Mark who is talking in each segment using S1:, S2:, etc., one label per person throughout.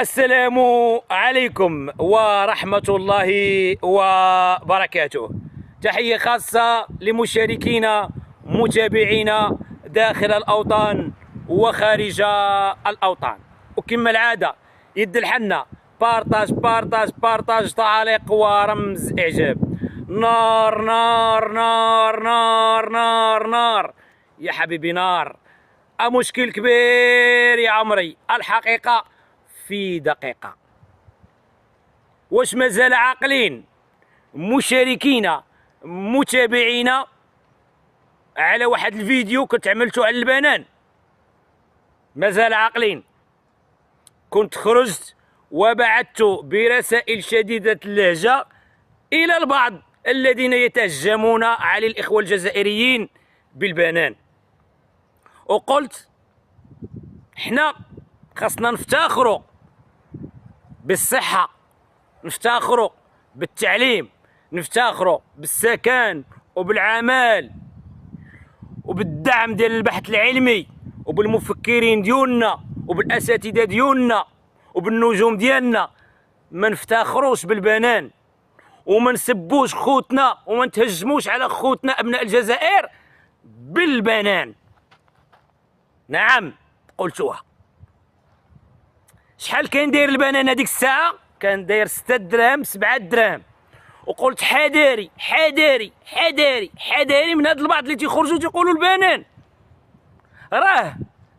S1: السلام عليكم ورحمة الله وبركاته. تحية خاصة لمشاركينا متابعينا داخل الأوطان وخارج الأوطان، وكما العادة يد الحنة بارطاج بارطاج بارطاج، تعليق ورمز إعجاب. نار نار نار نار نار نار يا حبيبي، نار. مشكل كبير يا عمري، الحقيقة في دقيقة. واش مازال عاقلين مشاركينا متابعينا على واحد الفيديو كنت عملته على البنان؟ مازال عاقلين؟ كنت خرجت وبعثت برسائل شديدة اللهجة إلى البعض الذين يتهجمون على الإخوة الجزائريين بالبنان، وقلت احنا خاصنا نفتخروا بالصحة، نفتخروا بالتعليم، نفتخروا بالسكن وبالعمل وبالدعم ديال البحث العلمي وبالمفكرين ديالنا وبالاساتذه ديالنا وبالنجوم ديالنا. ما نفتخروش بالبنان وما نسبوش خوتنا وما نتهجموش على خوتنا ابناء الجزائر بالبنان. نعم قلتوها. شحال كان داير البنان هذيك الساعه؟ كان داير 6 دراهم 7 دراهم، وقلت حذاري حذاري حذاري حذاري من هاد البعض اللي تيخرجوا تيقولوا البنان راه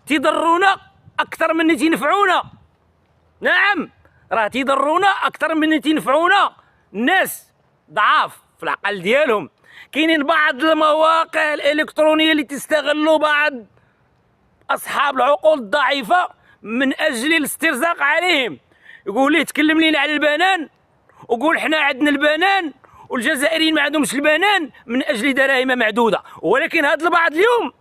S1: تيضرونا اكثر من تينفعونا. نعم راه تيضرونا اكثر من تينفعونا. الناس ضعاف في العقل ديالهم. كاينين بعض المواقع الالكترونيه اللي تستغلوا بعض اصحاب العقول الضعيفه من اجل الاسترزاق عليهم. يقول لي تكلم لينا على البنان وقول حنا عندنا البنان والجزائريين ما عندهمش البنان من اجل دراهم معدوده. ولكن هاد البعض اليوم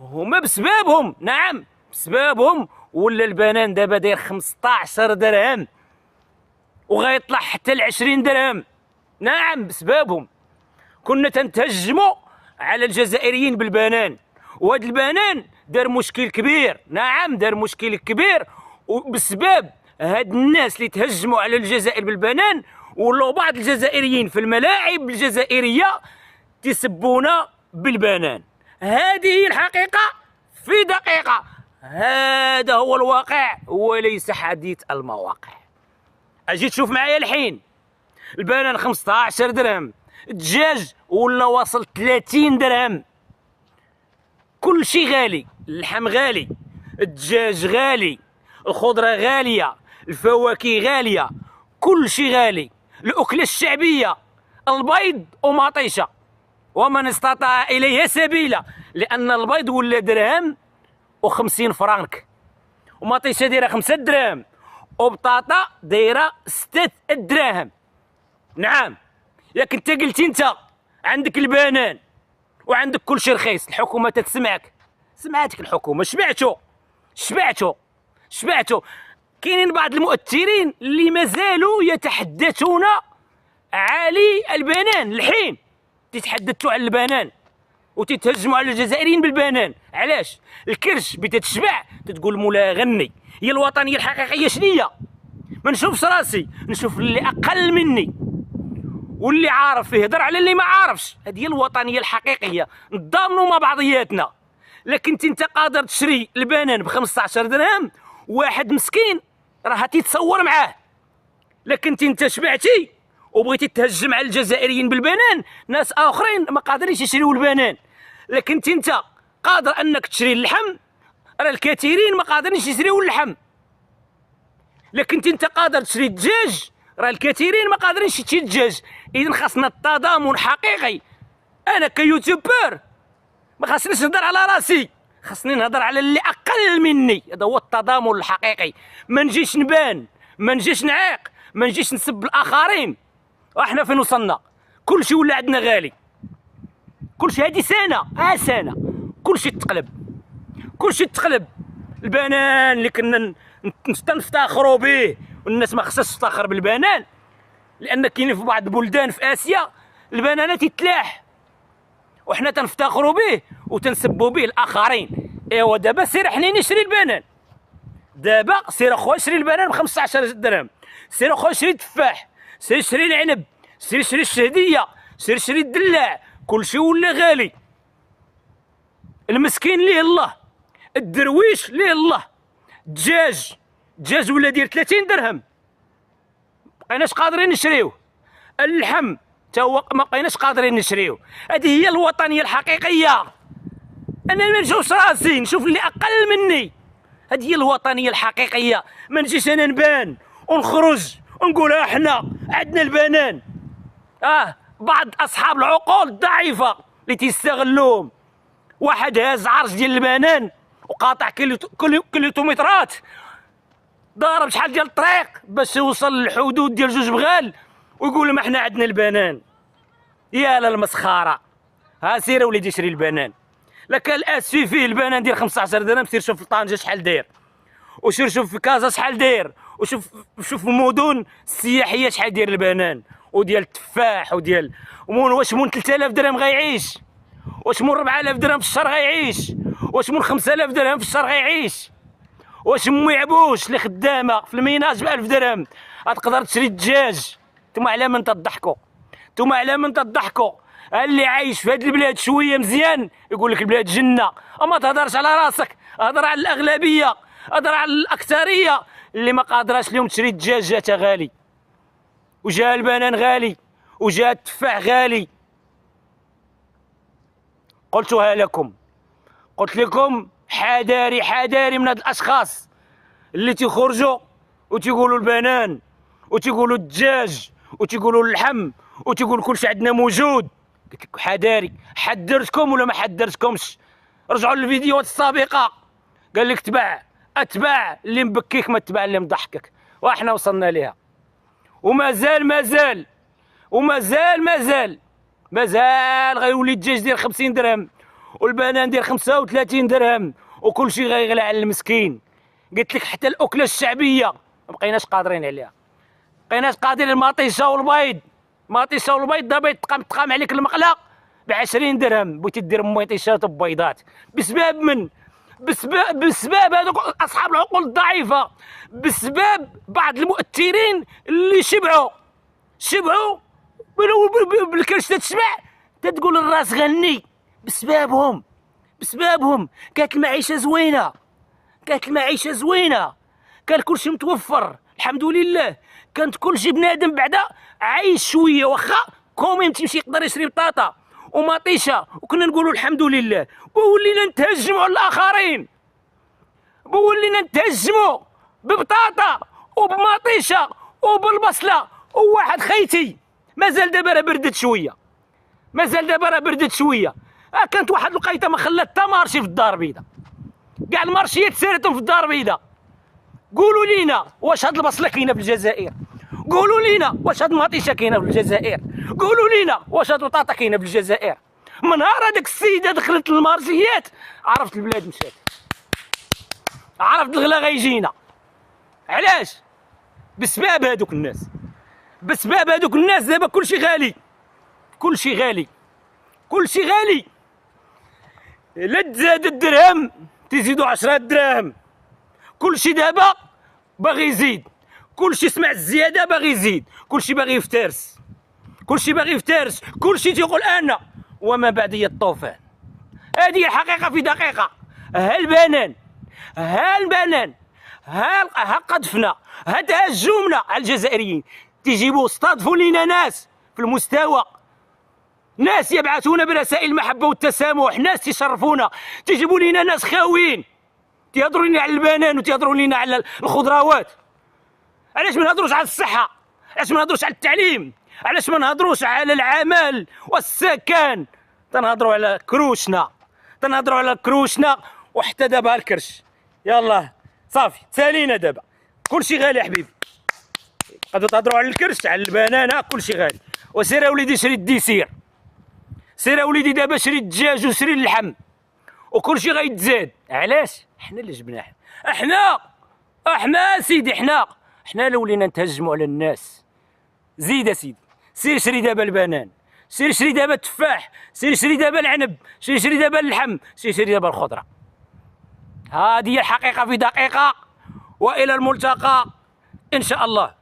S1: هما بسببهم، نعم بسببهم، ولا البنان دابا داير 15 درهم وغيطلع حتى ل 20 درهم. نعم بسببهم كنا تنتهجموا على الجزائريين بالبنان، وهاد البنان دار مشكل كبير. نعم دار مشكل كبير، وبسبب هاد الناس اللي تهجموا على الجزائر بالبنان ولاو بعض الجزائريين في الملاعب الجزائريه تسبونا بالبنان. هذه هي الحقيقه في دقيقه. هذا هو الواقع وليس حديث المواقع. اجي تشوف معايا الحين البنان 15 درهم، الدجاج ولا واصل 30 درهم. كل شيء غالي، اللحم غالي، الدجاج غالي، الخضره غاليه، الفواكه غاليه، كل شيء غالي. الاكله الشعبيه البيض ومطيشه، ومن استطاع اليه سبيلا، لان البيض ولا درهم و50 فرانك، ومطيشه دايره 5 دراهم، وبطاطا دايره 6 دراهم. نعم ياك انت قلتي انت عندك البنان وعندك كل شيء رخيص، الحكومه تتسمعك، سمعتك الحكومه، شبعتوا. كاينين بعض المؤثرين اللي مازالوا يتحدثون على البنان الحين، تتحدثوا على البنان وتتهجموا على الجزائريين بالبنان. علاش؟ الكرش بتتشبع تتقول مولا غني. هي الوطنيه الحقيقيه شنية؟ ما نشوفش راسي، نشوف اللي اقل مني واللي عارف يهضر على اللي ما عارفش. هذه هي الوطنيه الحقيقيه، نتضامنوا مع بعضياتنا. لكن انت قادر تشري البنان ب 15 درهم، واحد مسكين راه تيتصور معاه. لكن انت شبعتي وبغيتي تهجم على الجزائريين بالبنان، ناس اخرين ما قادرينش يشريوا البنان. لكن انت قادر انك تشري اللحم، راه الكثيرين ما قادرينش يشريوا اللحم. لكن انت قادر تشري الدجاج، راه الكثيرين ما قادرينش يشريوا الدجاج. اذا خاصنا التضامن حقيقي. انا كيوتيوبر ما خاصنيش نهضر على راسي، خاصني نهضر على اللي اقل مني. هذا هو التضامن الحقيقي. ما نجيش نبان، ما نجيش نعيق، ما نجيش نسب الاخرين. واحنا فين وصلنا؟ كل شيء ولا عندنا غالي، كل شيء. هذه سنه كل شيء تقلب. البنان اللي كنا نفتخروا به، والناس ما خصهاش تفتخر بالبنان، لان كاينين في بعض البلدان في اسيا البنانات يتلاح، وحنا تنفتخروا به وتنسبوا به الاخرين. ايوا دابا سير حنين نشري البنان، دابا سير اخويا شري البنان ب 15 درهم، سير اخويا شري التفاح، سير شري العنب، سير شري الشهديه، سير شري الدلاع، كلشي ولا غالي. المسكين ليه الله، الدرويش ليه الله. الدجاج ولا ديال 30 درهم مابقيناش قادرين نشريوه. اللحم تا هو ما بقيناش قادرين نشريوه. هذه هي الوطنيه الحقيقيه. انا ما نشوفش راسي، نشوف اللي اقل مني. هذه هي الوطنيه الحقيقيه. ما نجيش انا نبان ونخرج ونقول احنا عندنا البنان. بعض اصحاب العقول الضعيفه اللي تيستغلوهم. واحد هاز عرش ديال البنان وقاطع كيلومترات، ضارب شحال ديال الطريق باش يوصل للحدود ديال جوج بغال ويقول ما حنا عندنا البنان. يا للمسخره. سير وليدي شري البنان. لا كان الاسفي فيه البنان ديال 15 درهم، سير شوف في طنجه شحال داير، وسير شوف في كازا شحال داير، وشوف المدن السياحيه شحال داير البنان وديال التفاح وديال واش من 3000 درهم غيعيش؟ واش من 4000 درهم في الشهر غيعيش؟ واش من 5000 درهم في الشهر غيعيش؟ واش مي عبوش اللي خدامه في الميناج ب 1000 درهم غتقدر تشري الدجاج؟ نتوما على من تضحكوا؟ نتوما على من تضحكوا؟ اللي عايش في هاد البلاد شويه مزيان يقول لك البلاد جنه. اما تهضرش على راسك، هضر على الاغلبيه، هضر على الاكثريه اللي ما قادراش اليوم تشري الدجاج جاتها غالي، وجا البنان غالي، وجا التفاح غالي. قلتها لكم، قلت لكم حذاري حذاري من هاد الاشخاص اللي تيخرجوا وتيقولوا البنان وتيقولوا الدجاج وتيقولوا اللحم وتيقول كلشي عندنا موجود. قلت لك حذاري. حذرتكم ولا ما حذرتكمش؟ رجعوا للفيديوهات السابقه. قال لك اتبع اللي مبكيك ما تبع اللي مضحكك، واحنا وصلنا ليها. ومازال غيولي الدجاج ديال 50 درهم والبنان ديال 35 درهم وكلشي غيغلى على المسكين. قلت لك حتى الاكله الشعبيه ما بقيناش قادرين عليها. بقيناش قادرين. المطيشه والبيض دابا يتقام عليك المقله ب 20 درهم. بغيتي دير مطيشات وبيضات بسبب بسبب هذوك اصحاب العقول الضعيفه، بسبب بعض المؤثرين اللي شبعوا بالكرش تتشبع تتقول الراس غني. بسببهم كانت المعيشه زوينه، كان كلشي متوفر الحمد لله. كانت كلشي بنادم بعدا عايش شويه، واخا كوميم تمشي يقدر يشري بطاطا ومطيشه وكنا نقولوا الحمد لله. وولينا نتهجموا على الاخرين، ولينا نتهجموا ببطاطا وبمطيشه وبالبصله. وواحد خيتي مازال دابا راه بردت شويه، كانت واحد القيته ما خلات حتى مارشي في الدار البيضاء. كاع المارشيات سيرتهم في الدار البيضاء. قولوا لينا واش هاد البصله كاينه في الجزائر؟ قولوا لينا واش هاد المطيشه كاينه في الجزائر؟ قولوا لينا واش هاد البطاطا كاينه في الجزائر؟ من نهار هذاك السيده دخلت المارشيات عرفت البلاد مشات، عرفت الغلا غيجينا. علاش؟ بسبب هذوك الناس دابا كلشي غالي. لا تزاد الدرهم تزيدوا 10 دراهم. كلشي دابا باغي يزيد، كلشي سمع الزياده باغي يزيد، كلشي باغي يفترس، كلشي تيقول انا وما بعدي الطوفان. هذه الحقيقه في دقيقه. ها البنان ها قذفنا، ها تهجمنا على الجزائريين. تيجيبوا استضفوا لينا ناس في المستوى، ناس يبعثونا برسائل المحبه والتسامح، ناس تشرفونا. تجيبوا لينا ناس خاويين تيهضروا لينا على البنان وتيهضروا لينا على الخضروات. علاش ما نهضروش على الصحه؟ علاش ما نهضروش على التعليم؟ علاش ما نهضروش على العمل والسكن؟ تنهضروا على كروشنا، وحتى دابا الكرش. يلا صافي سالينا دابا، كلشي غالي حبيبي. قادروا تهضروا على الكرش، على البنانه، كلشي غالي. وسير اوليدي شري الديسير، سير اوليدي دابا شري الدجاج وشري اللحم وكلشي غيتزاد. علاش؟ حنا اللي جبناه. احنا سيدي، حنا اللي ولينا نتهجموا على الناس. زيد سيدي، سير شري دابا البنان، سير شري دابا التفاح، سير شري دابا العنب، سير شري دابا اللحم، سير شري دابا الخضره. هذه هي الحقيقه في دقيقه. والى الملتقى ان شاء الله.